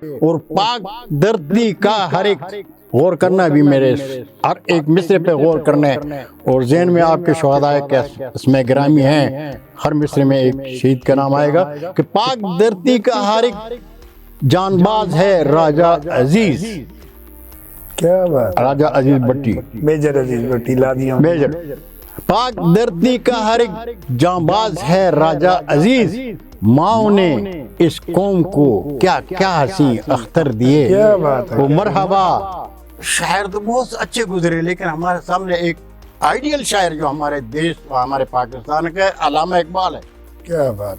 اور پاک دردی کا ہر ایک غور کرنا بھی میرے ہر ایک مصرے پہ غور کرنا ہے، اور ذہن میں آپ کے شہداء کے اس میں گرامی ہیں، ہر مصرے میں ایک شہید کا نام آئے گا کہ پاک دردی کا ہر ایک جان باز ہے راجہ عزیز، کیا بات، راجہ عزیز بٹی، میجر عزیز بٹی لا دیا میجر پاک دردی کا ہر ایک جان باز ہے راجہ عزیز، ماؤں نے اس قوم کو کیا کیا حسین اختر دیے، کیا بات ہے، وہ مرحبا۔ شاعر تو بہت اچھے گزرے، لیکن ہمارے سامنے ایک آئیڈیل شاعر جو ہمارے دیش اور ہمارے پاکستان کا ہے، علامہ اقبال ہے۔ کیا بات،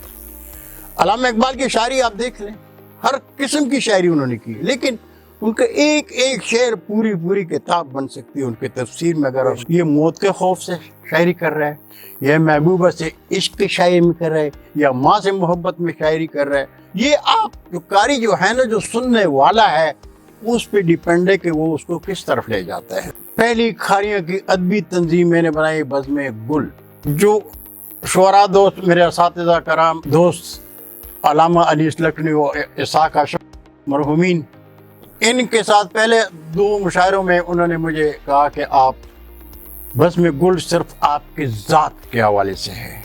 علامہ اقبال کی شاعری آپ دیکھ لیں، ہر قسم کی شاعری انہوں نے کی، لیکن ان کا ایک ایک شعر پوری کتاب بن سکتی ہے ان کی تفسیر میں۔ اگر یہ موت کے خوف سے شاعری کر رہا ہے، یا محبوبہ سے عشق کی شاعری میں کر رہا ہے، یا ماں سے محبت میں شاعری کر رہا ہے، یہ آپ جو قاری جو ہے نا، جو سننے والا ہے، اس پہ ڈیپینڈ ہے کہ وہ اس کو کس طرف لے جاتا ہے۔ پہلی کھاریوں کی ادبی تنظیم میں نے بنائی بزم گل، جو شعراء دوست میرے اساتذہ کرام دوست علامہ انیس لکھنوی و اسحاق اشرف مرحومین، ان کے ساتھ پہلے 2 مشاعروں میں انہوں نے مجھے کہا کہ آپ بزم گل صرف آپ کی ذات کے حوالے سے ہے،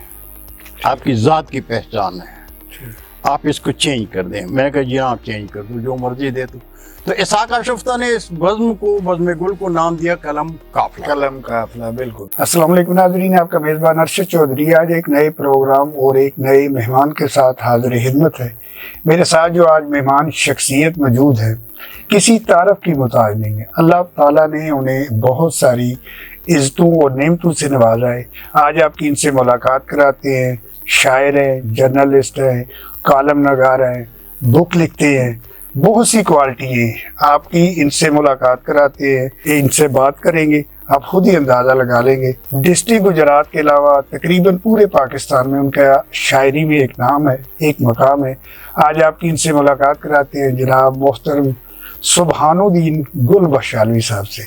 آپ کی ذات کی پہچان ہے، آپ اس کو چینج کر دیں۔ میں نے کہا جی ہاں چینج کر دوں، جو مرضی دے دوں۔ تو اسحاق اشرفتہ نے اس بزم گل کو نام دیا قلم قافلہ۔ قلم قافلہ، بالکل۔ السلام علیکم ناظرین، آپ کا میزبان ارشد چودھری آج ایک نئے پروگرام اور ایک نئے مہمان کے ساتھ حاضر خدمت ہے۔ میرے ساتھ جو آج مہمان شخصیت موجود ہے، کسی تعارف کی محتاج نہیں ہے، اللہ تعالیٰ نے انہیں بہت ساری عزتوں اور نعمتوں سے نوازا ہے۔ آج آپ کی ان سے ملاقات کراتے ہیں۔ شاعر ہیں، جرنلسٹ ہیں، کالم نگار ہیں، بک لکھتے ہیں، بہت سی کوالٹی ہیں۔ آپ کی ان سے ملاقات کراتے ہیں، ان سے بات کریں گے، آپ خود ہی اندازہ لگا لیں گے۔ ڈسٹرکٹ گجرات کے علاوہ تقریباً پورے پاکستان میں ان کا شاعری میں ایک نام ہے، ایک مقام ہے۔ آج آپ کی ان سے ملاقات کراتے ہیں جناب محترم سبحان الدین گل بخشالوی صاحب سے۔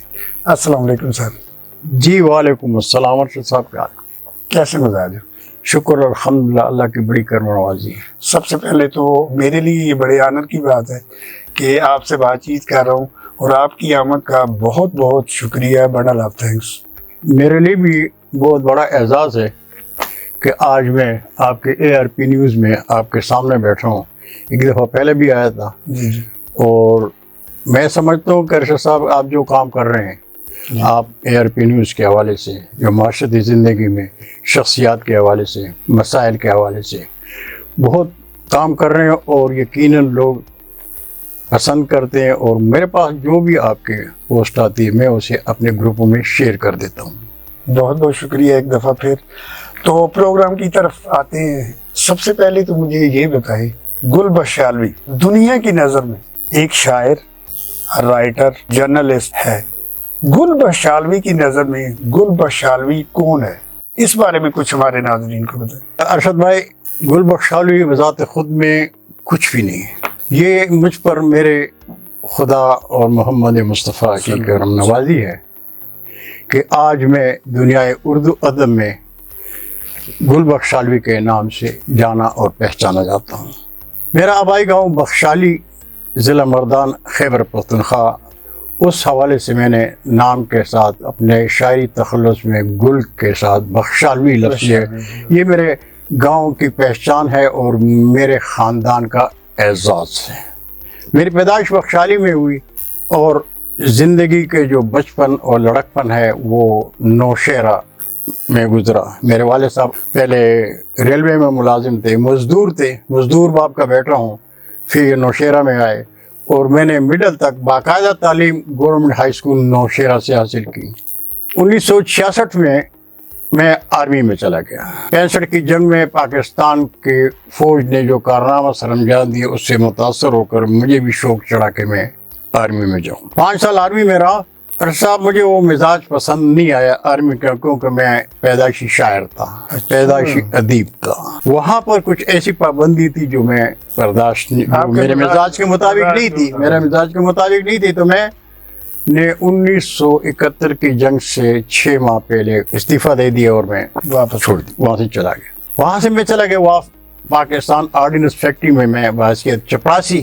السلام علیکم سر۔ جی وعلیکم السلام ارشد صاحب، کا کیسے مزاج ہے؟ شکر الحمدللہ، اللہ کی بڑی کرم نوازی ہے۔ سب سے پہلے تو میرے لیے یہ بڑے آنر کی بات ہے کہ آپ سے بات چیت کر رہا ہوں، اور آپ کی آمد کا بہت بہت شکریہ، بنڈل آف تھینکس۔ میرے لیے بھی بہت بڑا اعزاز ہے کہ آج میں آپ کے ARP نیوز میں آپ کے سامنے بیٹھا ہوں۔ ایک دفعہ پہلے بھی آیا تھا، جی جی، اور میں سمجھتا ہوں کہ ارشد صاحب آپ جو کام کر رہے ہیں، آپ ARP نیوز کے حوالے سے، جو معاشرتی زندگی میں شخصیات کے حوالے سے، مسائل کے حوالے سے بہت کام کر رہے ہیں، اور یقیناً لوگ پسند کرتے ہیں، اور میرے پاس جو بھی آپ کے پوسٹ آتی ہے میں اسے اپنے گروپوں میں شیئر کر دیتا ہوں۔ بہت بہت شکریہ ایک دفعہ پھر۔ تو پروگرام کی طرف آتے ہیں۔ سب سے پہلے تو مجھے یہ بتائیں، گل بخشالوی دنیا کی نظر میں ایک شاعر، رائٹر، جرنلسٹ ہے۔ گل بخشالوی کی نظر میں گل بخشالوی کون ہے؟ اس بارے میں کچھ ہمارے ناظرین کو بتائیں۔ ارشد بھائی، گل بخشالوی بذات خود میں کچھ بھی نہیں ہے، یہ مجھ پر میرے خدا اور محمد مصطفیٰ کی کرم نوازی ہے کہ آج میں دنیائے اردو ادب میں گل بخشالوی کے نام سے جانا اور پہچانا جاتا ہوں۔ میرا آبائی گاؤں بخشالی، ضلع مردان، خیبر پختونخوا، اس حوالے سے میں نے نام کے ساتھ اپنے شاعری تخلص میں گل کے ساتھ بخشالوی لفظ ہے، یہ میرے گاؤں کی پہچان ہے اور میرے خاندان کا اعزاز ہے۔ میری پیدائش بخشالی میں ہوئی، اور زندگی کے جو بچپن اور لڑکپن ہے وہ نوشہرہ میں گزرا۔ میرے والد صاحب پہلے ریلوے میں ملازم تھے، مزدور باپ کا بیٹا ہوں، پھر نوشہرہ میں آئے، اور میں نے مڈل تک باقاعدہ تعلیم گورنمنٹ ہائی اسکول نوشہرہ سے حاصل کی۔ 1966 میں آرمی میں چلا گیا۔ 65 کی جنگ میں پاکستان کی فوج نے جو کارنامہ سر انجام دیے، اس سے متاثر ہو کر مجھے بھی شوق چڑھا کہ میں آرمی میں جاؤں۔ 5 سال آرمی میں رہا۔ صاحب مجھے وہ مزاج پسند نہیں آیا آرمی کا، کیونکہ میں پیدائشی شاعر تھا، پیدائشی ادیب تھا۔ وہاں پر کچھ ایسی پابندی تھی جو میں برداشت میرے مزاج کے مطابق نہیں تھی، تو میں نے 1971 کی جنگ سے 6 ماہ پہلے استعفیٰ دے دیا اور میں واپس چھوڑ دی، وہاں سے چلا گیا۔ وہاں سے میں چلا گیا پاکستان آرڈیننس فیکٹری میں باعثیت چپراسی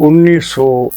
1900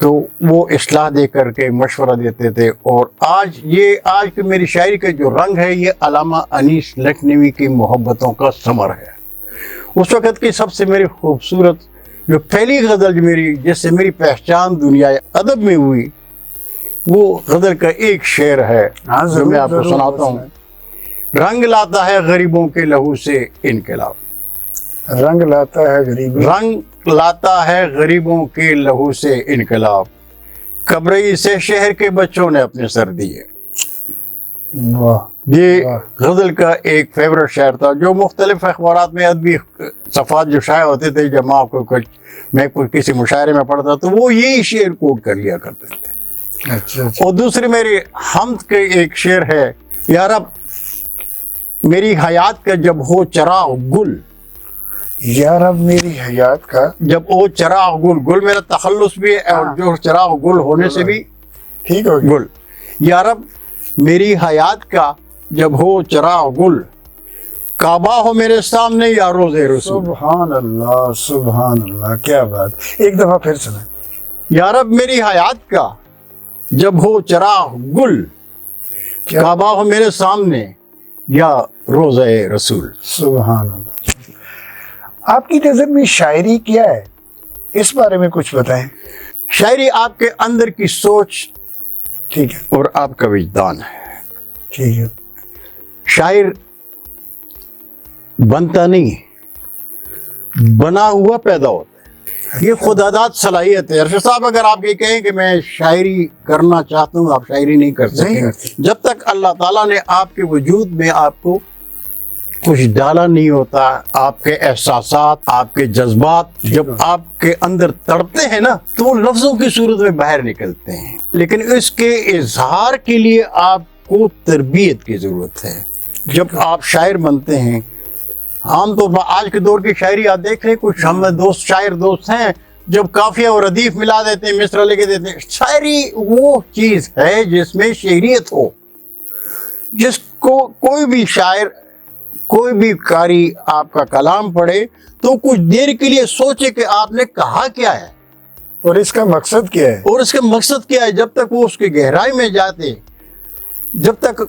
تو وہ اصلاح دے کر کے مشورہ دیتے تھے. اور آج کی میری شاعری کا جو رنگ ہے یہ علامہ انیس لکھنوی کی محبتوں کا ثمر ہے. اس وقت کی سب سے میری خوبصورت جو پہلی غزل جس سے میری پہچان دنیا ادب میں ہوئی وہ غزل کا ایک شعر ہے جو میں آپ کو سناتا ہوں. رنگ لاتا ہے غریبوں کے لہو سے انقلاب. رنگ لاتا ہے غریب، رنگ لاتا ہے غریبوں کے لہو سے انقلاب. قبرئی سے شہر کے بچوں نے اپنے سر دیے. واہ یہ غزل کا ایک فیورٹ شعر تھا جو مختلف اخبارات میں ادبی صفحات جو شائع ہوتے تھے. جب میں کسی مشاعرے میں پڑھتا تو وہ یہی شعر کوٹ کر لیا کرتے تھے. اچھا اور دوسری میری حمد کے ایک شعر ہے، یا رب میری حیات کا جب ہو چراغ گل. یا رب میری حیات کا جب وہ چراغ گل میرا تخلص بھی ہے اور جو چراغ گل ہونے سے بھی ٹھیک ہو گیا. گل. یا رب میری حیات کا جب ہو چراغ گل، کعبہ ہو میرے سامنے یا روز رسول. سبحان اللہ سبحان اللہ، کیا بات. ایک دفعہ پھر سنیں. یا رب میری حیات کا جب ہو چراغ گل، کعبہ ہو میرے سامنے یا روز رسول. سبحان اللہ. آپ کی نظر میں شاعری کیا ہے؟ اس بارے میں کچھ بتائیں. شاعری آپ کے اندر کی سوچ ٹھیک ہے اور آپ کا وجدان ہے. ٹھیک ہے. شاعر بنتا نہیں، بنا ہوا پیدا ہوتا ہے. یہ خودداد صلاحیت ہے. ارشد صاحب اگر آپ یہ کہیں کہ میں شاعری کرنا چاہتا ہوں، آپ شاعری نہیں کر سکتے جب تک اللہ تعالیٰ نے آپ کے وجود میں آپ کو کچھ ڈالا نہیں ہوتا. آپ کے احساسات، آپ کے جذبات جب آپ کے اندر تڑپتے ہیں نا تو وہ لفظوں کی صورت میں باہر نکلتے ہیں. لیکن اس کے اظہار کے لیے آپ کو تربیت کی ضرورت ہے. جب آپ شاعر بنتے ہیں، عام طور پر آج کے دور کی شاعری آپ دیکھ رہے ہیں، کچھ ہم شاعر دوست ہیں جب قافیہ اور ردیف ملا دیتے ہیں، مصرع لے کے دیتے ہیں. شاعری وہ چیز ہے جس میں شعریت ہو، جس کو کوئی بھی شاعر، کوئی بھی قاری آپ کا کلام پڑھے تو کچھ دیر کے لیے سوچے کہ آپ نے کہا کیا ہے اور اس کا مقصد کیا ہے. اور اس کا مقصد کیا ہے. جب تک وہ اس کی گہرائی میں جاتے، جب تک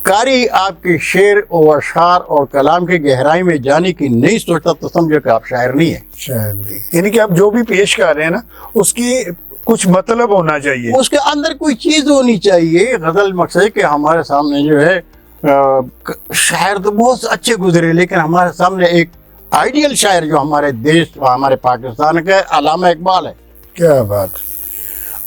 قاری آپ کے شعر اور اشعار اور کلام کی گہرائی میں جانے کی نہیں سوچتا تو سمجھو کہ آپ شاعر نہیں ہیں. شاعر نہیں، یعنی کہ آپ جو بھی پیش کر رہے ہیں نا اس کی کچھ مطلب ہونا چاہیے، اس کے اندر کوئی چیز ہونی چاہیے. غزل مقصد ہے کہ ہمارے سامنے جو ہے شاعر تو بہت اچھے گزرے، لیکن ہمارے سامنے ایک آئیڈیل شاعر جو ہمارے دیش، ہمارے پاکستان کا علامہ اقبال ہے. کیا بات.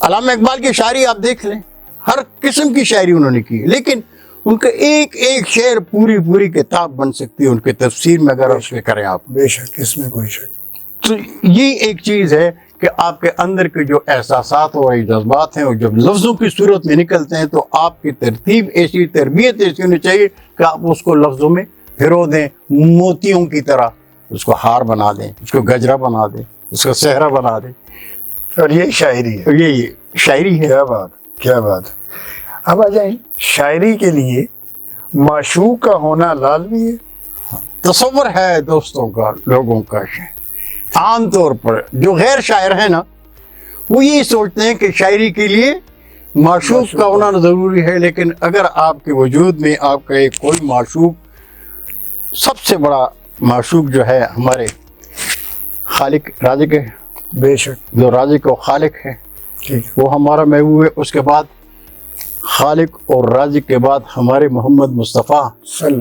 علامہ اقبال کی شاعری آپ دیکھ لیں، ہر قسم کی شاعری انہوں نے کی، لیکن ان کا ایک ایک شعر پوری کتاب بن سکتی ہے ان کے تفسیر میں اگر اس کے کریں آپ. بے شک، اس میں کوئی شک. تو یہ ایک چیز ہے کہ آپ کے اندر کے جو احساسات اور جذبات ہیں وہ جب لفظوں کی صورت میں نکلتے ہیں تو آپ کی ترتیب ایسی، تربیت ایسی ہونی چاہیے کہ آپ اس کو لفظوں میں پھرو دیں، موتیوں کی طرح اس کو ہار بنا دیں، اس کو گجرا بنا دیں، اس کو صحرا بنا دیں. اور یہ شاعری ہے. یہ شاعری ہے. کیا بات، کیا بات. اب آ جائیں، شاعری کے لیے معشوق کا ہونا لازمی ہے. تصور ہے دوستوں کا، لوگوں کا. عام طور پر جو غیر شاعر ہیں نا وہ یہی سوچتے ہیں کہ شاعری کے لیے معشوق کا ہونا ضروری ہے. لیکن اگر آپ کے وجود میں آپ کا ایک کوئی معشوق، سب سے بڑا معشوق جو ہے ہمارے خالق رازق ہے. بے شک. جو رازق و خالق ہے ٹھیک. وہ ہمارا محبوب ہے. اس کے بعد خالق اور رازق کے بعد ہمارے محمد مصطفیٰ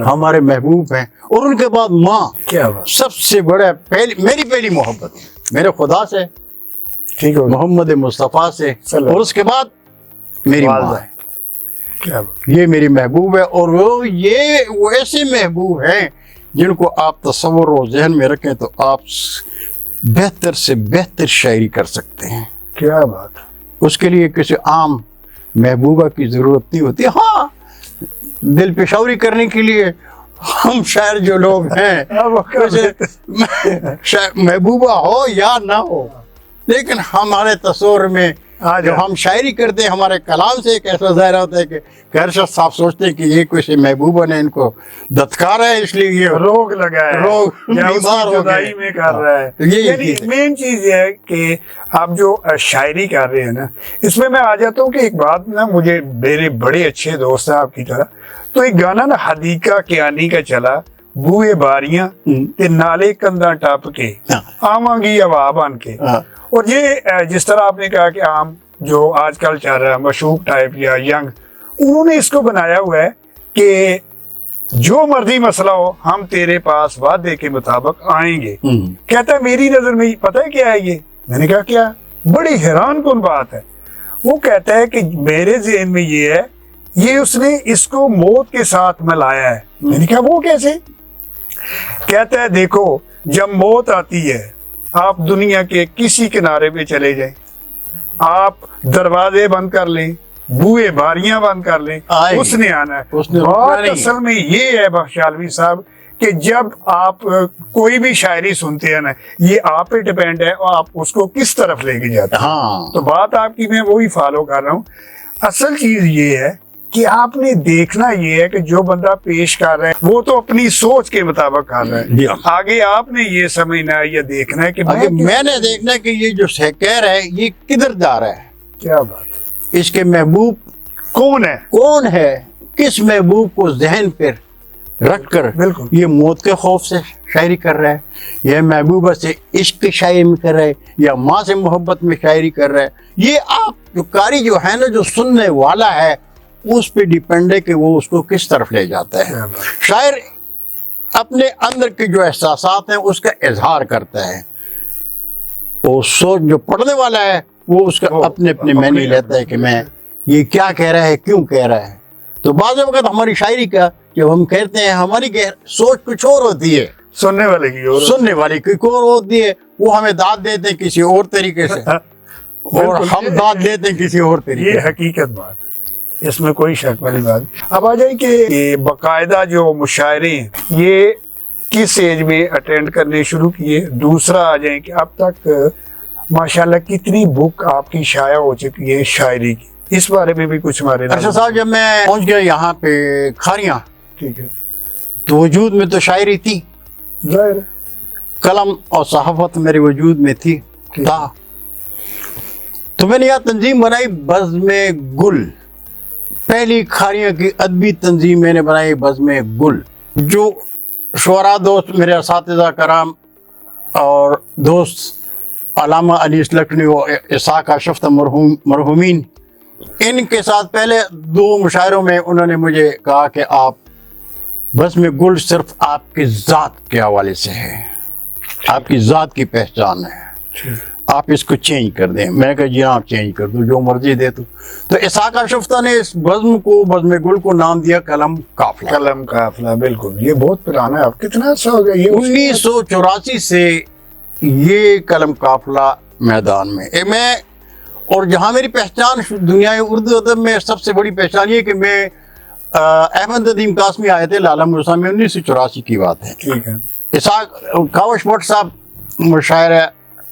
ہمارے محبوب ہیں. اور ان کے بعد ماں. کیا بات. سب سے بڑا میری پہلی محبت میرے خدا سے، ٹھیک ہو. محمد مصطفیٰ سے، اور اس کے بعد میری ماں ہے. کیا بات. یہ میری محبوب ہے. اور وہ ایسے محبوب ہیں جن کو آپ تصور و ذہن میں رکھیں تو آپ بہتر سے بہتر شاعری کر سکتے ہیں. کیا بات. اس کے لیے کسی عام محبوبہ کی ضرورت نہیں ہوتی. ہاں دل پشاوری کرنے کے لیے ہم شاعر جو لوگ ہیں محبوبہ ہو یا نہ ہو، لیکن ہمارے تصور میں جب ہم شاعری کرتے ہیں ہمارے کلام سے ایک ایسا ظاہر ہوتا ہے کہ غیر شخص صاحب سوچتے ہیں کہ یہ کچھ محبوبہ نے ان کو دتکارا ہے اس لیے یہ روگ لگا ہے روگ یا اس بیمار کی ہو جدائی گئے میں کر رہا ہے. تو یہ یعنی مین چیز یہ ہے کہ آپ جو شاعری کر رہے ہیں نا اس میں آ جاتا ہوں کہ ایک بات نا مجھے میرے بڑے اچھے دوست ہیں آپ کی طرح تو ایک گانا نا حدیقہ کیانی کا چلا بوئے باریاں تے نالے کنداں ٹپ کے آواں گی ہوا بن کے. اور یہ جس طرح آپ نے کہا کہ عام جو آج کل چل رہا ہے مشوق ٹائپ یا ینگ انہوں نے اس کو بنایا ہوا ہے کہ جو مرضی مسئلہ ہو ہم تیرے پاس وعدے کے مطابق آئیں گے. کہتا ہے میری نظر میں پتہ ہے کیا ہے یہ؟ میں نے کہا کیا؟ بڑی حیران کن بات ہے. وہ کہتا ہے کہ میرے ذہن میں یہ ہے یہ اس نے اس کو موت کے ساتھ ملایا ہے. میں نے کہا وہ کیسے؟ کہتا ہے دیکھو جب موت آتی ہے آپ دنیا کے کسی کنارے پہ چلے جائیں آپ دروازے بند کر لیں بوئے باریاں بند کر لیں اس نے آنا ہے. بات اصل میں یہ ہے بخشالوی صاحب کہ جب آپ کوئی بھی شاعری سنتے ہیں نا یہ آپ پہ ڈیپینڈ ہے اور آپ اس کو کس طرف لے کے جاتے ہیں. تو بات آپ کی میں وہی فالو کر رہا ہوں. اصل چیز یہ ہے کہ آپ نے دیکھنا یہ ہے کہ جو بندہ پیش کر رہا ہے وہ تو اپنی سوچ کے مطابق کر رہا ہے. آگے آپ نے یہ سمجھنا ہے یا دیکھنا ہے کہ میں نے دیکھنا ہے کہ یہ جو کہہ رہا ہے یہ کدھر جا رہا ہے. کیا بات اس کے محبوب کون ہے کس محبوب کو ذہن پر رکھ کر بالکل یہ موت کے خوف سے شاعری کر رہا ہے یا محبوبہ سے عشق کی شاعری میں کر رہا ہے یا ماں سے محبت میں شاعری کر رہا ہے. یہ آپ جو قاری جو ہے نا جو سننے والا ہے اس پہ ڈیپینڈ ہے کہ وہ اس کو کس طرف لے جاتا ہے. شاعر اپنے اندر کے جو احساسات ہیں اس کا اظہار کرتا ہے. وہ سوچ جو پڑھنے والا ہے وہ اس کا اپنے معنی لیتا ہے کہ میں یہ کیا کہہ رہا ہے کیوں کہہ رہا ہے. تو بعض وقت ہماری شاعری کا جب ہم کہتے ہیں ہماری سوچ کچھ اور ہوتی ہے سننے والے کی اور ہوتی ہے. وہ ہمیں داد دیتے ہیں کسی اور طریقے سے اور ہم داد دیتے ہیں کسی اور طریقے سے. یہ حقیقت بات ہے اس میں کوئی شک والی بات. اب آ جائیں کہ باقاعدہ جو مشاعرے ہیں یہ کس ایج میں اٹینڈ کرنے شروع کیے. دوسرا آ جائیں کہ اب تک ماشاءاللہ کتنی بک آپ کی شائع ہو چکی ہے شاعری کی اس بارے میں بھی کچھ ہمارے. اچھا صاحب جب میں پہنچ گیا یہاں پہ کھاریاں ٹھیک ہے تو وجود میں تو شاعری تھی ظاہر قلم اور صحافت میرے وجود میں تھی تھا. تو میں نے یہاں تنظیم بنائی بزم گل. پہلی کھاریاں کی ادبی تنظیم میں نے بنائی بزم گل. جو شعراء دوست میرے اساتذہ کرام اور دوست علامہ علی اسلکنی و اسحاق اشرف مرحومین ان کے ساتھ پہلے 2 مشاعروں میں انہوں نے مجھے کہا کہ آپ بزم گل صرف آپ کی ذات کے حوالے سے ہے آپ کی ذات کی پہچان ہے آپ اس کو چینج کر دیں. میں نے کہا جی آپ چینج کر دو جو مرضی دے تو اسحاق اشرف نے اس بزم گل کو نام دیا قلم قافلہ. بالکل یہ بہت پرانا ہے. اب کتنا عرصہ ہو گیا یہ 1984 سے یہ قلم قافلہ میدان میں اور جہاں میری پہچان دنیا اردو ادب میں سب سے بڑی پہچان یہ کہ میں احمد ندیم قاسمی آئے تھے لالہ مرزا میں 1984 کی بات ہے. ٹھیک ہے. اسحاق کاوش بٹ صاحب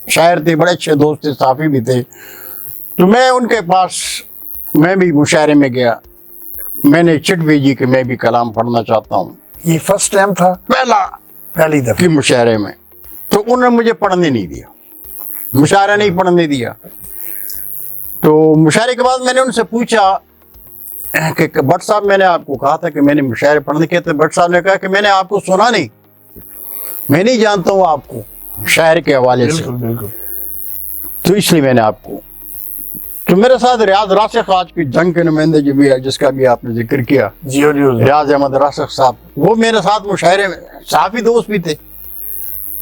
شاعر تھے بڑے اچھے دوست تھے صحافی بھی تھے. تو میں ان کے پاس میں بھی مشاعرے میں گیا. میں نے چٹ بھیجی کہ میں بھی کلام پڑھنا چاہتا ہوں. یہ فرسٹ ٹائم تھا پہلی دفعہ کی مشاعرے میں. تو انہوں نے مجھے پڑھنے نہیں دیا مشاعرہ نہیں پڑھنے دیا. تو مشاعرے کے بعد میں نے ان سے پوچھا کہ بٹ صاحب میں نے آپ کو کہا تھا کہ میں نے مشاعرے پڑھنے کے. تو بٹ صاحب نے کہا کہ میں نے آپ کو سنا نہیں میں نہیں جانتا ہوں آپ کو شاعر کے حوالے سے بالکل تو اس لیے میں نے آپ کو. تو میرے ساتھ ریاض راسخ آج کی جنگ کے نمائندے جو بھی ہے جس کا بھی آپ نے ذکر کیا ریاض احمد راسخ صاحب وہ میرے ساتھ مشاعرے میں صحافی دوست بھی تھے.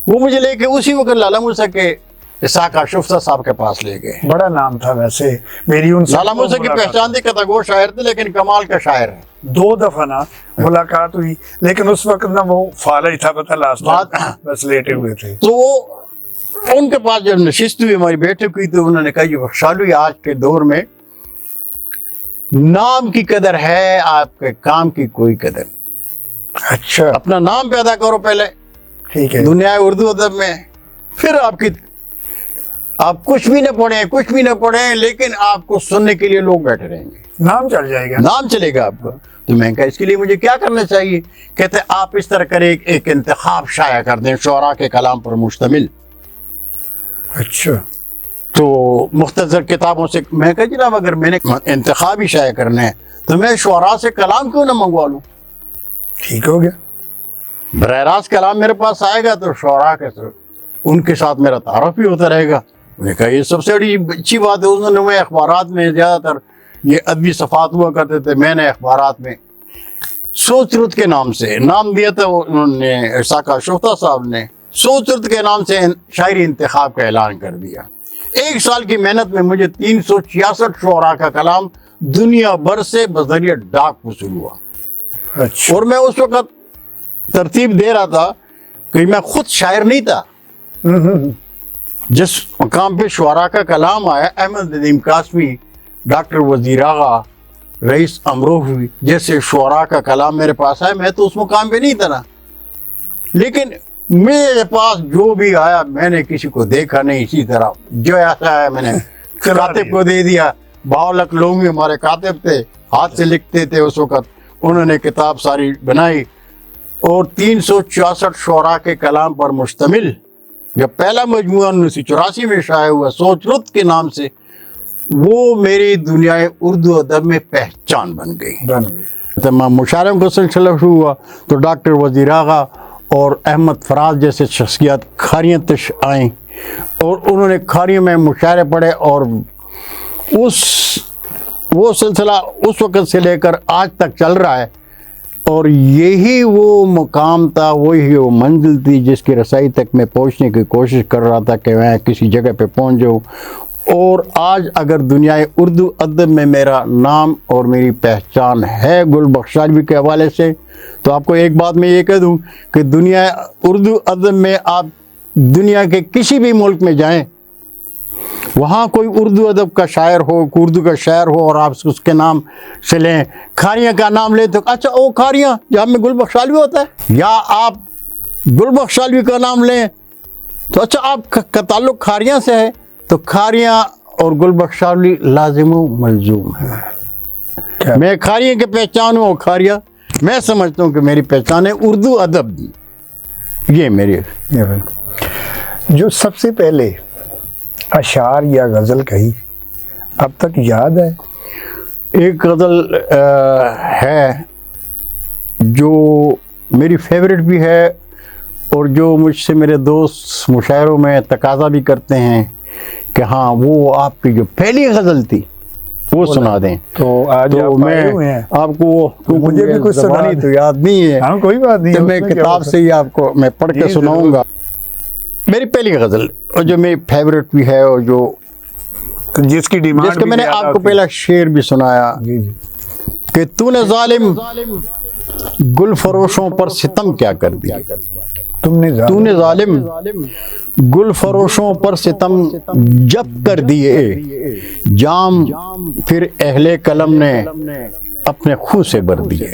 وہ مجھے لے کے اسی وقت لالہ مرزا کے اسحاق اشرف صاحب کے پاس لے گئے. بڑا نام تھا ویسے میری ان سے لالہ مرزا کی پہچان تھی کہ وہ شاعر تھے لیکن کمال کا شاعر ہے. 2 دفعہ نا ملاقات ہوئی لیکن اس وقت نا وہ فالج تھا پتہ لاسٹ بس لیٹے ہوئے تھے. تو ان کے پاس جب نشست ہوئی ہماری بیٹھک ہوئی تو انہوں نے کہا یہ بخشالوی آج کے دور میں نام کی قدر ہے آپ کے کام کی کوئی قدر. اچھا اپنا نام پیدا کرو پہلے ٹھیک ہے دنیا اردو ادب میں پھر آپ کی آپ کچھ بھی نہ پڑھیں لیکن آپ کو سننے کے لیے لوگ بیٹھے رہیں گے، نام چل جائے گا، نام چلے گا آپ کا۔ تو میں کہا اس کے لیے مجھے کیا کرنا چاہیے؟ کہتے آپ اس طرح کریں ایک انتخاب شائع کر دیں شعراء کے کلام پر مشتمل، اچھا تو مختصر کتابوں سے۔ میں کہا جناب اگر میں نے انتخاب ہی شائع کرنا ہے تو میں شعراء سے کلام کیوں نہ منگوا لوں؟ ٹھیک ہو گیا، براہ راست کلام میرے پاس آئے گا تو شعراء کے ان کے ساتھ میرا تعارف بھی ہوتا رہے گا۔ میں نے کہا یہ سب سے بڑی اچھی بات ہے۔ اس نے اخبارات میں زیادہ تر یہ ادبی صفحات ہوا کرتے تھے، میں نے اخبارات میں سوچ رت کے نام سے نام دیا تھا، انہوں نے ساکا شوتا صاحب نے سوچ رت کے نام سے شاعری انتخاب کا اعلان کر دیا۔ 1 سال کی محنت میں مجھے 366 شعراء کا کلام دنیا بھر سے بذریعہ ڈاک وصول ہوا، اچھا، اور میں اس وقت ترتیب دے رہا تھا کہ میں خود شاعر نہیں تھا۔ جس مقام پہ شعراء کا کلام آیا، احمد ندیم قاسمی، ڈاکٹر وزیر آغا، رئیس امروہوی جیسے شعراء کا کلام میرے پاس آیا، میں تو اس مقام پہ نہیں تھا نا، لیکن میرے پاس جو بھی آیا میں نے کسی کو دیکھا نہیں، اسی طرح جو ایسا ہے میں نے کاتب کو دے دیا۔ باولک لونگی ہمارے کاتب تھے، ہاتھ سے لکھتے تھے اس وقت، انہوں نے کتاب ساری بنائی، اور 366 شعراء کے کلام پر مشتمل جب پہلا مجموعہ 1984 میں شائع ہوا سوچ رت کے نام سے، وہ میری دنیا اردو ادب میں پہچان بن گئی۔ تمام مشاعروں کا سلسلہ شروع ہوا تو ڈاکٹر وزیر آغا اور احمد فراز جیسے شخصیات کھاریاں تش آئیں، اور انہوں نے کھاریوں میں مشاعرے پڑھے، اور وہ سلسلہ اس وقت سے لے کر آج تک چل رہا ہے، اور یہی وہ مقام تھا، وہی وہ منزل تھی جس کی رسائی تک میں پہنچنے کی کوشش کر رہا تھا کہ میں کسی جگہ پہ پہنچ جاؤں۔ اور آج اگر دنیا اردو ادب میں میرا نام اور میری پہچان ہے گل بخش سالوی کے حوالے سے، تو آپ کو ایک بات میں یہ کہہ دوں کہ دنیا اردو ادب میں آپ دنیا کے کسی بھی ملک میں جائیں، وہاں کوئی اردو ادب کا شاعر ہو، اردو کا شاعر ہو، اور آپ اس کے نام سے لیں، کھاریاں کا نام لیں تو اچھا او کھاریاں جہاں میں گل بخش سالوی ہوتا ہے، یا آپ گل بخش سالوی کا نام لیں تو اچھا آپ کا تعلق کھاریاں سے ہے، تو کھاریاں اور گل بخش سالوی لازم و ملزوم ہے۔ میں کھاریاں کی پہچان ہوں، اور کھاریاں میں سمجھتا ہوں کہ میری پہچان ہے اردو ادب، یہ میری جو سب سے پہلے اشعار یا غزل کہی اب تک یاد ہے؟ ایک غزل ہے جو میری فیوریٹ بھی ہے، اور جو مجھ سے میرے دوست مشاعروں میں تقاضا بھی کرتے ہیں کہ ہاں وہ آپ کی جو پہلی غزل تھی وہ سنا دیں، تو آج تو آپ میں آئے ہوئے ہیں، آپ کو مجھے بھی کچھ سنا زبانی تو یاد نہیں ہے، ہاں کوئی بات نہیں، تو میں کتاب سے ہی آپ کو میں پڑھ کے جی، سناؤں گا۔ میری پہلی غزل اور جو میری فیوریٹ بھی ہے، اور جو جس کی ڈیمانڈ جس کا میں نے آپ کو پہلا شعر بھی سنایا جی کہ تو نے ظالم گل فروشوں پر ستم کیا کر دیا، تو نے ظالم گل فروشوں پر ستم جب کر دیے، جام پھر اہل قلم نے اپنے خون سے بھر دیے۔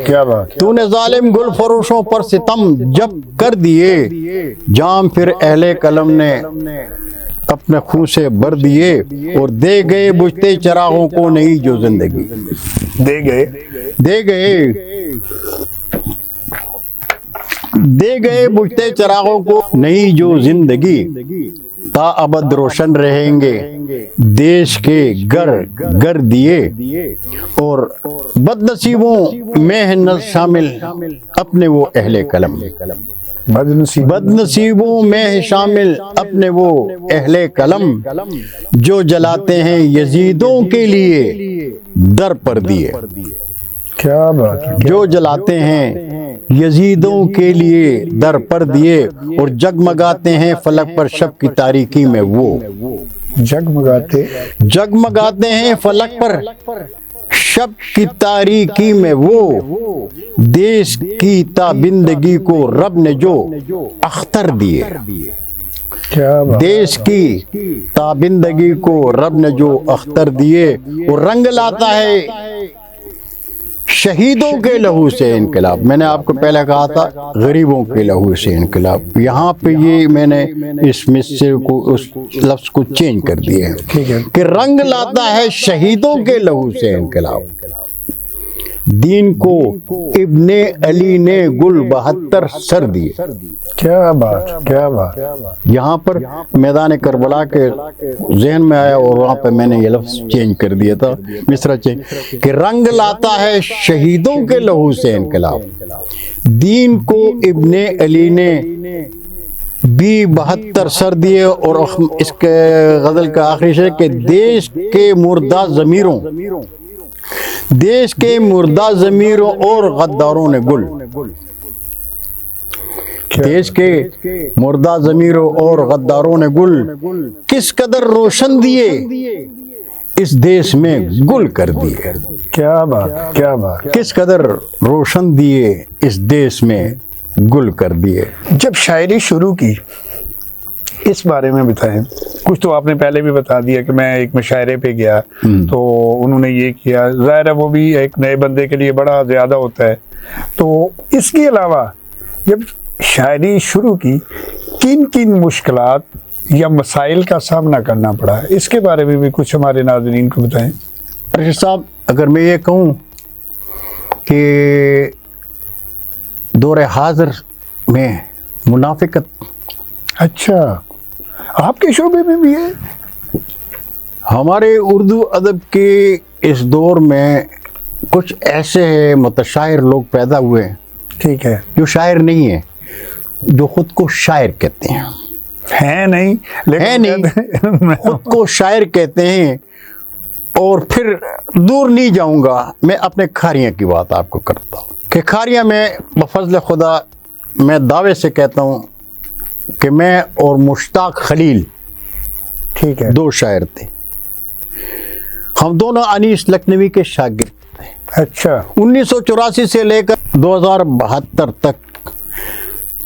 کیا بات، تو نے ظالم گل فروشوں پر ستم جب کر دیے، جام پھر اہل قلم نے اپنے خون سے بھر دیے، اور دے گئے بجھتے چراغوں کو نئی جو زندگی، دے گئے بجھتے چراغوں کو نئی جو زندگی، تا ابد روشن رہیں گے دیش کے گر دیے، اور بد نصیبوں میں ہے شامل اپنے وہ اہل قلم، بد نصیبوں میں ہے شامل اپنے وہ اہل قلم، جو جلاتے ہیں یزیدوں کے لیے در پر دیے، کیا بات، جو جلاتے ہیں یزیدوں کے لیے در پر دیے، اور جگمگاتے ہیں فلک پر شب کی تاریکی میں وہ، جگمگاتے ہیں فلک پر شب کی تاریکی میں وہ، دیش کی تابندگی کو رب نے جو اختر دیے، دیش کی تابندگی کو رب نے جو اختر دیے، اور رنگ لاتا ہے شہیدوں کے لہو سے انقلاب، میں نے آپ کو پہلے کہا تھا غریبوں کے لہو سے انقلاب، یہاں پہ یہ میں نے اس مصرع کو اس لفظ کو چینج کر دیا ہے کہ رنگ لاتا ہے شہیدوں کے لہو سے انقلاب، دین کو ابن علی نے گل 72 سر دیے۔ کیا بات، کیا بات۔ یہاں پر میدان کربلا کے ذہن میں آیا اور وہاں پہ میں نے یہ لفظ چینج کر دیا تھا، مصرع چینج کہ رنگ لاتا ہے شہیدوں کے لہو سے انقلاب، دین کو ابن علی نے بھی 72 سر دیے۔ اور اس کے غزل کا آخری شعر کہ دیش کے مردہ ضمیروں، دیش کے مردہ ضمیروں اور غداروں نے گل، دیش کے مردہ ضمیروں اور غداروں نے گل کس قدر روشن دیے اس دیش میں گل کر دیے۔ کیا بات، کیا بات۔ کس قدر روشن دیے اس دیش میں گل کر دیے۔ جب شاعری شروع کی اس بارے میں بتائیں، کچھ تو آپ نے پہلے بھی بتا دیا کہ میں ایک مشاعرے پہ گیا تو انہوں نے یہ کیا، ظاہر ہے وہ بھی ایک نئے بندے کے لیے بڑا زیادہ ہوتا ہے، تو اس کے علاوہ جب شاعری شروع کی کن کن مشکلات یا مسائل کا سامنا کرنا پڑا، اس کے بارے میں بھی کچھ ہمارے ناظرین کو بتائیں۔ ارشد صاحب، اگر میں یہ کہوں کہ دور حاضر میں منافقت، اچھا آپ کے شعبے میں بھی ہے؟ ہمارے اردو ادب کے اس دور میں کچھ ایسے متشاعر لوگ پیدا ہوئے ہیں، ٹھیک ہے، جو شاعر نہیں ہیں، جو خود کو شاعر کہتے ہیں، ہیں نہیں لیکن خود کو شاعر کہتے ہیں۔ اور پھر دور نہیں جاؤں گا، میں اپنے کھاریاں کی بات آپ کو کرتا ہوں کہ کھاریاں میں بفضل خدا میں دعوے سے کہتا ہوں کہ میں اور مشتاق خلیل، ٹھیک ہے، 2 شاعر تھے، ہم دونوں انیس لکھنوی کے شاگرد تھے۔ اچھا، 1984 سے لے کر 2072 تک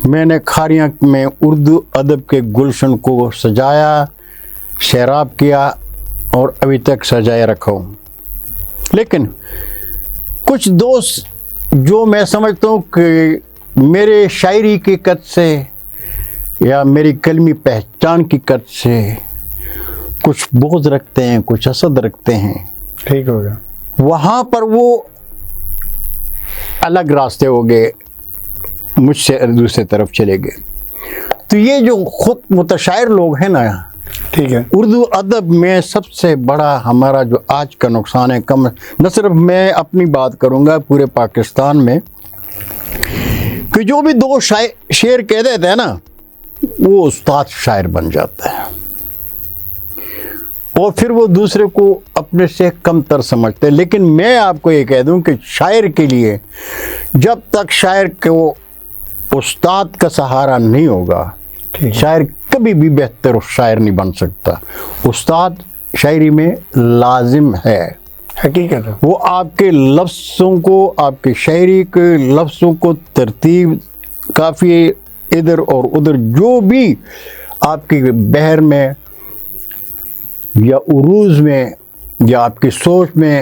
میں نے کھاریاں میں اردو ادب کے گلشن کو سجایا، سیراب کیا اور ابھی تک سجائے رکھا ہوں۔ لیکن کچھ دوست جو میں سمجھتا ہوں کہ میرے شاعری کی قد سے یا میری کلمی پہچان کی قد سے کچھ بغض رکھتے ہیں، کچھ حسد رکھتے ہیں، ٹھیک ہو گیا، وہاں پر وہ الگ راستے ہو گئے، مجھ سے دوسرے طرف چلے گئے۔ تو یہ جو خود متشاعر لوگ ہیں نا، ٹھیک ہے، اردو ادب میں سب سے بڑا ہمارا جو آج کا نقصان ہے، کم نہ صرف میں اپنی بات کروں گا، پورے پاکستان میں، کہ جو بھی 2 شعر کہہ دیتے ہیں نا، وہ استاد شاعر بن جاتا ہے اور پھر وہ دوسرے کو اپنے سے کم تر سمجھتے ہیں۔ لیکن میں آپ کو یہ کہہ دوں کہ شاعر کے لیے جب تک شاعر کو استاد کا سہارا نہیں ہوگا، شاعر کبھی بھی بہتر شاعر نہیں بن سکتا۔ استاد شاعری میں لازم ہے، حقیقت ہے، وہ آپ کے لفظوں کو، آپ کے شاعری کے لفظوں کو ترتیب، کافی ادھر اور ادھر جو بھی آپ کی بحر میں یا عروج میں یا آپ کی سوچ میں،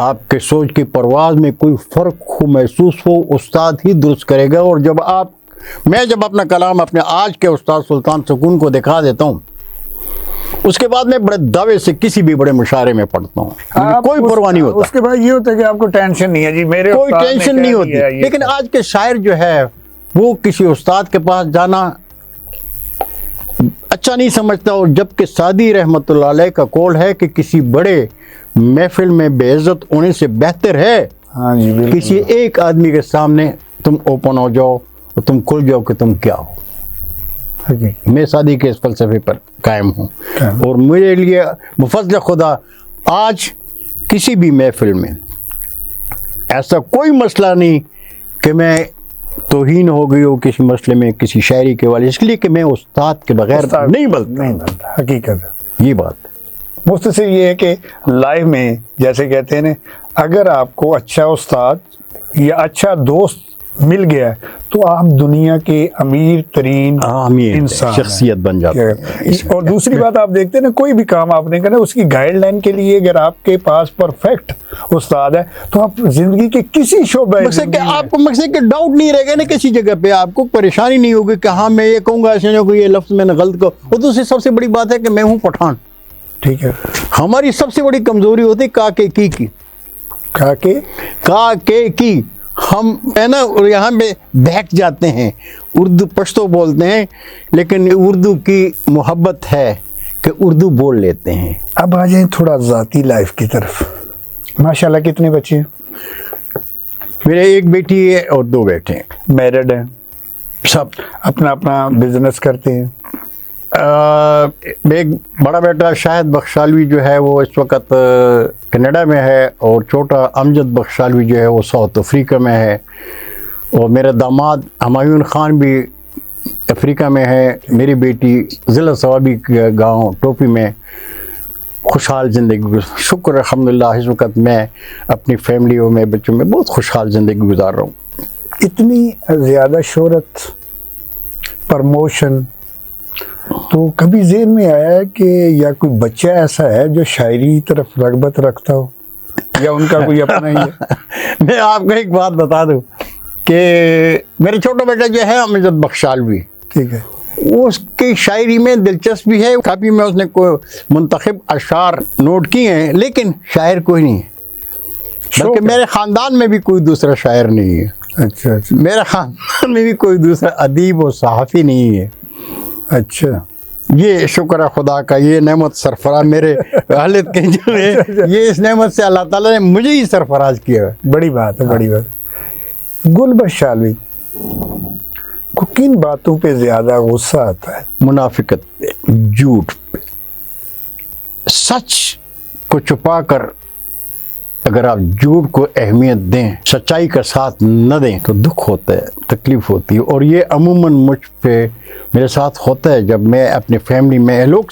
آپ کے سوچ کی پرواز میں کوئی فرق ہو، محسوس ہو، استاد ہی درست کرے گا۔ اور میں جب اپنا کلام اپنے آج کے استاد سلطان سکون کو دکھا دیتا ہوں، اس کے بعد میں بڑے دعوے سے کسی بھی بڑے مشاعرے میں پڑھتا ہوں، کوئی پرواہ نہیں ہوتا، اس کے بعد یہ ہوتا ہے کہ آپ کو ٹینشن نہیں ہے، جی میرے کوئی ٹینشن نہیں ہوتی۔ لیکن آج کے شاعر جو ہے وہ کسی استاد کے پاس جانا اچھا نہیں سمجھتا، اور جبکہ سعدی رحمۃ اللہ علیہ کا قول ہے کہ کسی بڑے محفل میں بے عزت ہونے سے بہتر ہے ہاں جی بالکل، کسی ایک آدمی کے سامنے تم اوپن ہو جاؤ اور تم کھل جاؤ کہ تم کیا ہو۔ میں سعدی کے اس فلسفے پر قائم ہوں، اور میرے لیے بفضل خدا آج کسی بھی محفل میں ایسا کوئی مسئلہ نہیں کہ میں توہین ہو گئی ہو کسی مسئلے میں، کسی شاعری کے والے، اس لیے کہ میں استاد کے بغیر نہیں بولتا۔ حقیقت ہے، یہ بات مختصر یہ ہے کہ لائف میں جیسے کہتے ہیں نا، اگر آپ کو اچھا استاد یا اچھا دوست مل گیا تو آپ دنیا کے امیر ترین انسان شخصیت بن جاتے ہیں. اور دوسری بات آپ دیکھتے ہیں نا، کوئی بھی کام آپ نے کرنا اس کی گائیڈ لائن کے لیے اگر آپ کے پاس پرفیکٹ استاد ہے تو آپ زندگی کے کسی شعبے آپ کو مقصد کہ ڈاؤٹ نہیں رہے گا نا کسی جگہ پہ، آپ کو پریشانی نہیں ہوگی کہ ہاں میں یہ کہوں گا ایسے کو یہ لفظ میں نے غلط کو. اور دوسری سب سے بڑی بات ہے کہ میں ہوں پٹھان. ٹھیک ہے، ہماری سب سے بڑی کمزوری ہوتی ہے کا کے کی. ہم ہے نا یہاں پہ بہک جاتے ہیں، اردو پشتو بولتے ہیں لیکن اردو کی محبت ہے کہ اردو بول لیتے ہیں. اب آ جائیں تھوڑا ذاتی لائف کی طرف. ماشاءاللہ کتنے بچے ہیں؟ میرے ایک بیٹی ہے اور 2 بیٹے ہیں. میرڈ ہیں؟ سب اپنا بزنس کرتے ہیں؟ ایک بڑا بیٹا شاہد بخشالوی جو ہے وہ اس وقت کینیڈا میں ہے، اور چھوٹا امجد بخشالوی جو ہے وہ ساؤتھ افریقہ میں ہے، اور میرا داماد ہمایون خان بھی افریقہ میں ہے. میری بیٹی ضلع ثوابی کے گاؤں ٹوپی میں خوشحال زندگی شکر الحمدللہ اس وقت میں اپنی فیملی اور میں بچوں میں بہت خوشحال زندگی گزار رہا ہوں. اتنی زیادہ شہرت، پرموشن، تو کبھی ذہن میں آیا ہے کہ یا کوئی بچہ ایسا ہے جو شاعری طرف رغبت رکھتا ہو یا ان کا کوئی اپنا ہی ہے؟ میں آپ کو ایک بات بتا دوں کہ میرے چھوٹا بیٹا جو ہے امجد بخشالوی، ٹھیک ہے، اس کی شاعری میں دلچسپی ہے. کافی میں اس نے کوئی منتخب اشعار نوٹ کیے ہیں لیکن شاعر کوئی نہیں ہے، بلکہ میرے خاندان میں بھی کوئی دوسرا شاعر نہیں ہے. اچھا، میرے خاندان میں بھی کوئی دوسرا ادیب و صحافی نہیں ہے. اچھا، یہ شکر ہے خدا کا، یہ نعمت سرفراز میرے والد کے جو ہے، یہ اس نعمت سے اللہ تعالیٰ نے مجھے ہی سرفراز کیا ہے. بڑی بات ہے، بڑی بات. گل بخشالوی کو کن باتوں پہ زیادہ غصہ آتا ہے؟ منافقت پہ، جھوٹ پہ. سچ کو چھپا کر اگر آپ جھوٹ کو اہمیت دیں، سچائی کا ساتھ نہ دیں تو دکھ ہوتا ہے، تکلیف ہوتی ہے. اور یہ عموماً مجھ پہ میرے ساتھ ہوتا ہے جب میں اپنی فیملی میں لوگ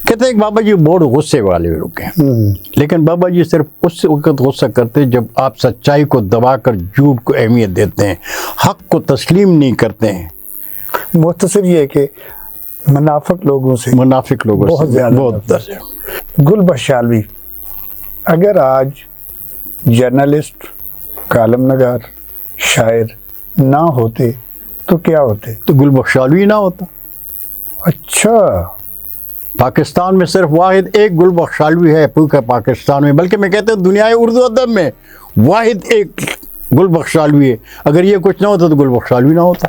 کہتے ہیں کہ بابا جی بہت غصے والے لوگ ہیں، لیکن بابا جی صرف اس وقت غصہ کرتے ہیں جب آپ سچائی کو دبا کر جھوٹ کو اہمیت دیتے ہیں، حق کو تسلیم نہیں کرتے ہیں. مختصر یہ ہے کہ منافق لوگوں سے بہت زیادہ بہت در. گل بخشالوی اگر آج جرنلسٹ، کالم نگار، شاعر نہ ہوتے تو کیا ہوتے؟ تو گل بخشالوی نہ ہوتا. اچھا، پاکستان میں صرف واحد ایک گل بخشالوی ہے پورے پاکستان میں، بلکہ میں کہتا ہوں دنیا اردو ادب میں واحد ایک گل بخشالوی ہے. اگر یہ کچھ نہ ہوتا تو گل بخشالوی نہ ہوتا.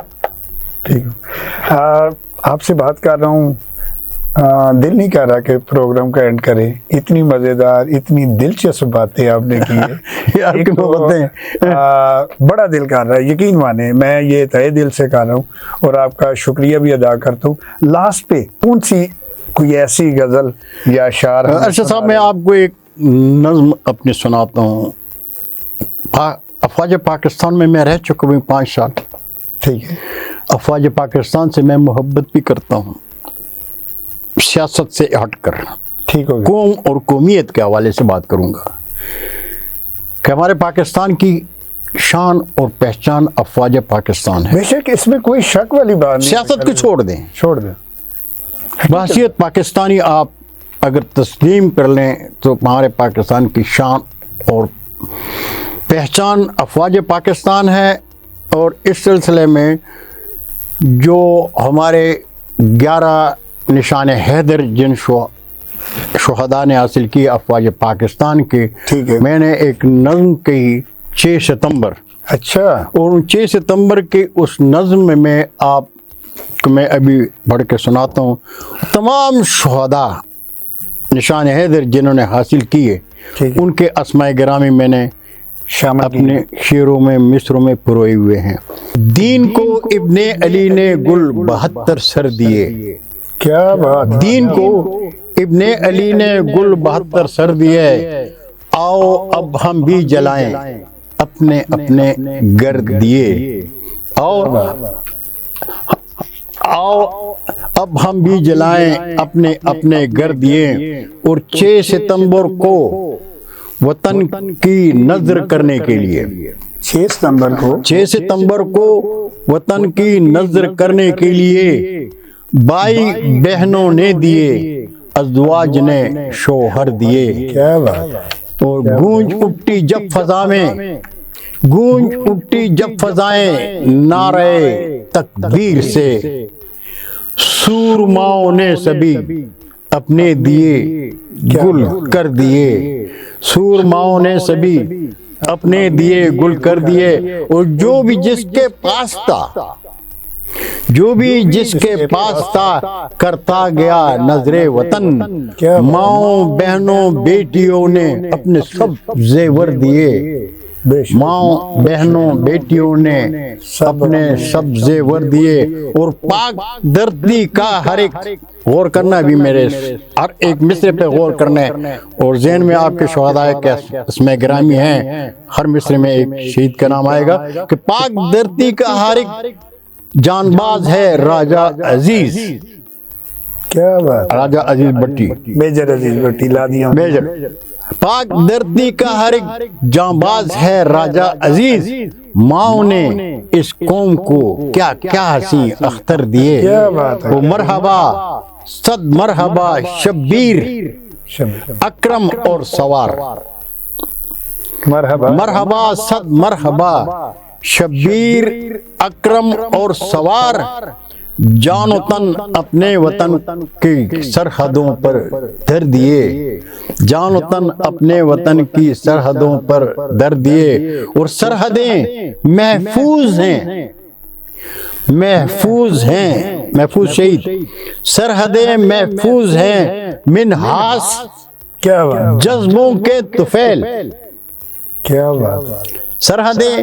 ٹھیک ہے، آپ سے بات کر رہا ہوں، دل نہیں کر رہا کہ پروگرام کا اینڈ کریں. اتنی مزیدار، اتنی دلچسپ باتیں آپ نے کی ہے، بڑا دل کر رہا ہے. یقین مانے میں یہ تہہ دل سے کر رہا ہوں اور آپ کا شکریہ بھی ادا کرتا ہوں. لاسٹ پہ کون سی کوئی ایسی غزل یا اشعار؟ ارشد صاحب میں آپ کو ایک نظم اپنی سناتا ہوں. افواج پاکستان میں رہ چکا ہوں 5 سال. ٹھیک ہے. افواج پاکستان سے میں محبت بھی کرتا ہوں، سیاست سے ہٹ کر. ٹھیک ہو گیا. قوم اور قومیت کے حوالے سے بات کروں گا کہ ہمارے پاکستان کی شان اور پہچان افواج پاکستان ہے. بے شک اس میں کوئی شک والی بات نہیں. سیاست کو چھوڑ دیں. بحثیت پاکستانی آپ اگر تسلیم کر لیں تو ہمارے پاکستان کی شان اور پہچان افواج پاکستان ہے. اور اس سلسلے میں جو ہمارے 11 نشان حیدر جن شہداء نے حاصل کی افواج پاکستان کی، میں نے ایک نظم کہی 6 ستمبر. اچھا. اور 6 ستمبر کے اس نظم میں آپ کو میں ابھی پڑھ کے سناتا ہوں. تمام شہداء نشان حیدر جنہوں نے حاصل کیے ان کے اسماء گرامی میں نے اپنے شعروں میں مصروں میں پروئے ہوئے ہیں. دین کو ابن علی نے گل 72 سر دیے. کیا بات. دین کو ابن علی نے گل 72 سر دیے. آؤ اب ہم بھی جلائیں اپنے اپنے گرد دیے. آؤ اب ہم بھی جلائیں اپنے اپنے گرد دیے. اور 6 ستمبر کو وطن کی نظر کرنے کے لیے 6 ستمبر کو وطن کی نظر کرنے کے لیے بھائی بہنوں نے دیے، ازواج نے شوہر دیے، کیا بات، اور گونج اٹھی جب فضائیں نعرے تکبیر سے، سورماؤں نے سبھی اپنے دیے گل کر دیے، سورماؤں نے سبھی اپنے دیے گل کر دیے، اور جو بھی جس کے پاس تھا کرتا گیا نظر وطن، ماؤں بہنوں بیٹیوں نے اپنے سب زیور دیے، ماؤں بہنوں بیٹیوں نے اپنے سب زیور دیے، اور پاک دھرتی کا ہر ایک، غور کرنا بھی میرے ہر ایک مصرے پہ غور کرنا ہے، اور ذہن میں آپ کے شہداء کے اسماء گرامی ہیں، ہر مصرے میں ایک شہید کا نام آئے گا، کہ پاک دھرتی کا ہر ایک جان باز ہے راجہ عزیز، کیا بات، راجہ عزیز بٹی، میجر عزیز بٹی لادیاں، میجر، پاک دھرتی کا ہر ایک جان باز ہے راجہ عزیز، ماؤں نے اس قوم کو کیا کیا حسین اختر دیے، کیا بات ہے، وہ مرحبا صد مرحبا شبیر اکرم اور سوار، مرحبا صد مرحبا شبیر اکرم اور سوار، جان و تن اپنے وطن کی سرحدوں پر دھر دیے، جان و تن اپنے وطن کی سرحدوں پر دھر دیے، اور سرحدیں محفوظ ہیں، محفوظ شہید، سرحدیں محفوظ ہیں منحاس کیا بات، جذبوں کے طفیل، کیا بات، سرحدیں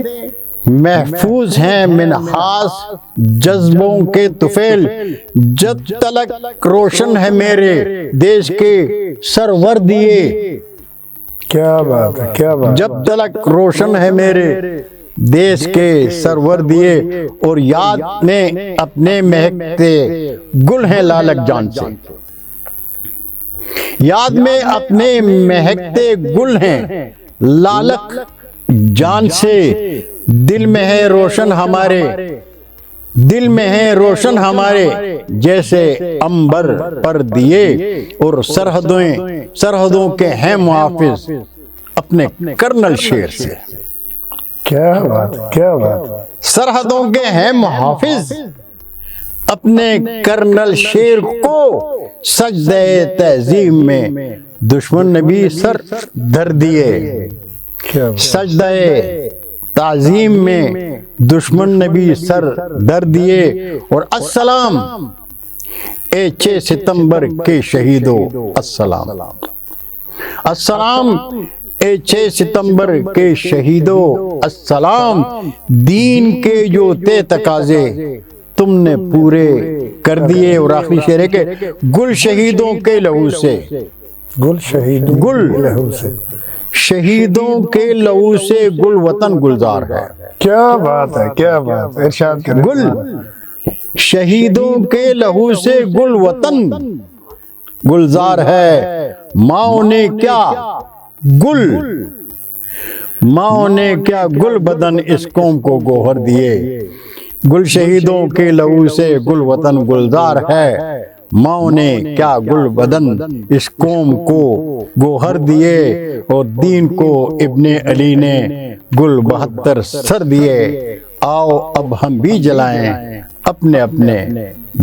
محفوظ ہیں منحاس جذبوں کے طفیل، جب تلک روشن ہے میرے دیش کے سرور دیے، کیا بات ہے، کیا بات، جب تلک روشن ہے میرے دیش کے سرور دیے، اور یاد میں اپنے مہکتے گل ہیں لالک جان سے، یاد میں اپنے مہکتے گل ہیں لالک جان سے، دل میں ہے روشن ہمارے، دل میں ہے روشن ہمارے جیسے امبر پر دیے، اور سرحدوں کے ہیں محافظ اپنے کرنل شیر سے، کیا بات، کیا بات، سرحدوں کے ہیں محافظ اپنے کرنل شیر کو، سجدہ تعظیم میں دشمن نے بھی سر دھر دیے، سجدہ تعظیم میں دشمن نے بھی سر دھر دیے، اور السلام اے 6 ستمبر کے شہیدوں، السلام، السلام اے 6 ستمبر کے شہیدوں، السلام، دین کے جو تھے تقاضے تم نے پورے کر دیے، اور آخری شعر ہے کہ گل شہیدوں کے لہو سے، گل شہیدوں کے لہو سے، شہیدوں کے لہو سے گل وطن گلزار ہے، کیا بات ہے، کیا بات، ارشاد کریں، گل شہیدوں کے لہو سے گل وطن گلزار ہے، ماؤں نے کیا گل بدن اس قوم کو گوہر دیے، گل شہیدوں کے لہو سے گل وطن گلزار ہے، ماؤں نے کیا گل بدن اس قوم کو گوہر دیے، اور دین کو ابن علی نے گل 72 سر دیے، آؤ اب ہم بھی جلائیں اپنے اپنے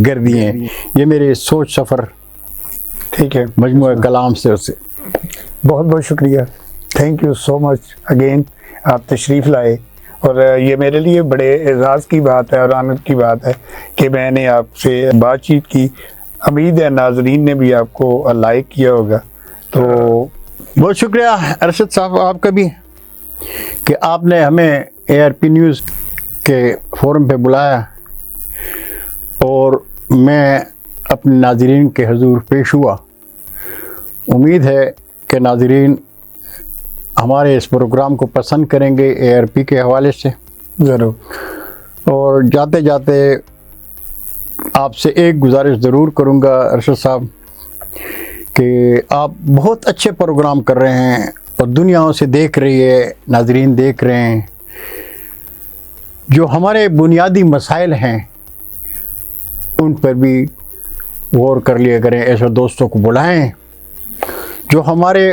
گردیے۔ یہ میرے سوچ سفر ٹھیک ہے، مجموعہ کلام سے اسے بہت بہت شکریہ، thank you so much again, آپ تشریف لائے، اور یہ میرے لیے بڑے اعزاز کی بات ہے اور آنند کی بات ہے کہ میں نے آپ سے بات چیت کی، امید ہے ناظرین نے بھی آپ کو لائک کیا ہوگا، تو بہت شکریہ ارشد صاحب آپ کا بھی کہ آپ نے ہمیں ARP نیوز کے فورم پہ بلایا، اور میں اپنے ناظرین کے حضور پیش ہوا۔ امید ہے کہ ناظرین ہمارے اس پروگرام کو پسند کریں گے ARP کے حوالے سے، ضرور، اور جاتے جاتے آپ سے ایک گزارش ضرور کروں گا ارشد صاحب کہ آپ بہت اچھے پروگرام کر رہے ہیں، اور دنیا سے دیکھ رہی ہے، ناظرین دیکھ رہے ہیں جو ہمارے بنیادی مسائل ہیں ان پر بھی غور کر لیا کریں، ایسے دوستوں کو بلائیں جو ہمارے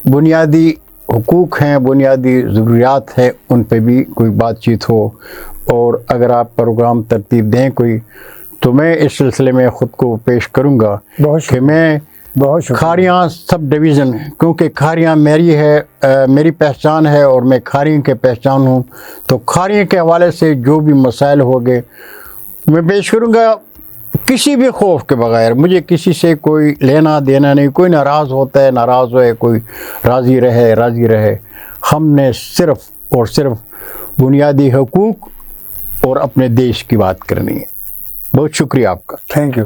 بنیادی حقوق ہیں، بنیادی ضروریات ہیں، ان پہ بھی کوئی بات چیت ہو، اور اگر آپ پروگرام ترتیب دیں کوئی تو میں اس سلسلے میں خود کو پیش کروں گا بہت کہ میں بہت شکریہ. کھاریاں سب ڈویژن، کیونکہ کھاریاں میری ہے، میری پہچان ہے اور میں کھاریوں کے پہچان ہوں، تو کھاریوں کے حوالے سے جو بھی مسائل ہوگے میں پیش کروں گا کسی بھی خوف کے بغیر. مجھے کسی سے کوئی لینا دینا نہیں، کوئی ناراض ہوتا ہے ناراض ہوئے، کوئی راضی رہے راضی رہے. ہم نے صرف اور صرف بنیادی حقوق اور اپنے دیش کی بات کرنی ہے. بہت شکریہ آپ کا. Thank you.